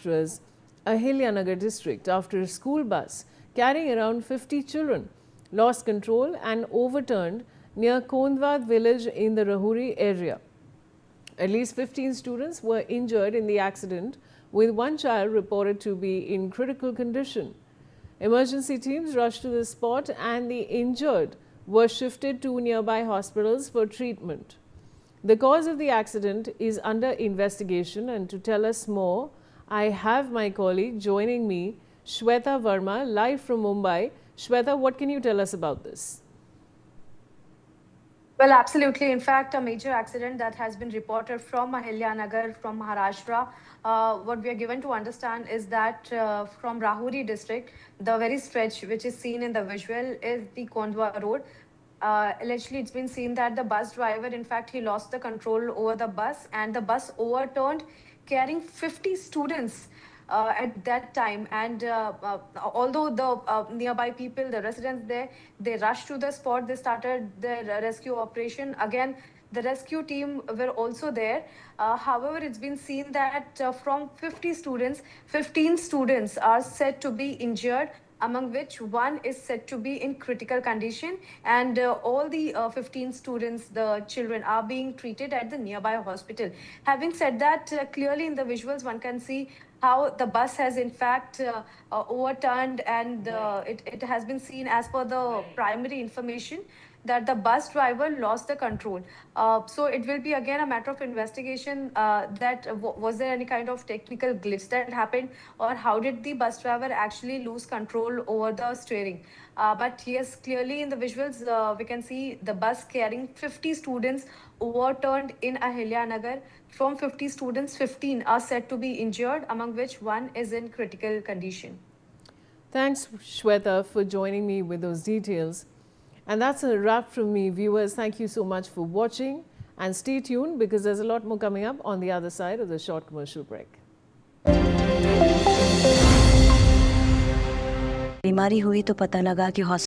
Maharashtra's Ahilyanagar district after a school bus carrying around 50 children lost control and overturned near Kondwad village in the Rahuri area. At least 15 students were injured in the accident, with one child reported to be in critical condition. Emergency teams rushed to the spot and the injured were shifted to nearby hospitals for treatment. The cause of the accident is under investigation, and to tell us more, I have my colleague joining me, Shweta Verma, live from Mumbai. Shweta, what can you tell us about this? Well, absolutely. In fact, a major accident that has been reported from Ahilyanagar, from Maharashtra. What we are given to understand is that from Rahuri district, the very stretch which is seen in the visual is the Kondwa road. Allegedly, it's been seen that the bus driver, in fact, he lost the control over the bus and the bus overturned, carrying 50 students. At that time, and although the nearby people, the residents there, they rushed to the spot, they started their rescue operation. Again, the rescue team were also there. However, it's been seen that from 50 students, 15 students are said to be injured, among which one is said to be in critical condition, and all the 15 students, the children, are being treated at the nearby hospital. Having said that, clearly in the visuals one can see how the bus has in fact overturned, and it has been seen, as per the primary information, that the bus driver lost the control. So it will be again a matter of investigation, that was there any kind of technical glitch that happened, or how did the bus driver actually lose control over the steering. But yes, clearly in the visuals, we can see the bus carrying 50 students overturned in Ahilyanagar. From 50 students, 15 are said to be injured, among which one is in critical condition. Thanks, Shweta, for joining me with those details. And that's a wrap from me. Viewers, thank you so much for watching, and stay tuned because there's a lot more coming up on the other side of the short commercial break. बीमारी हुई तो पता लगा कि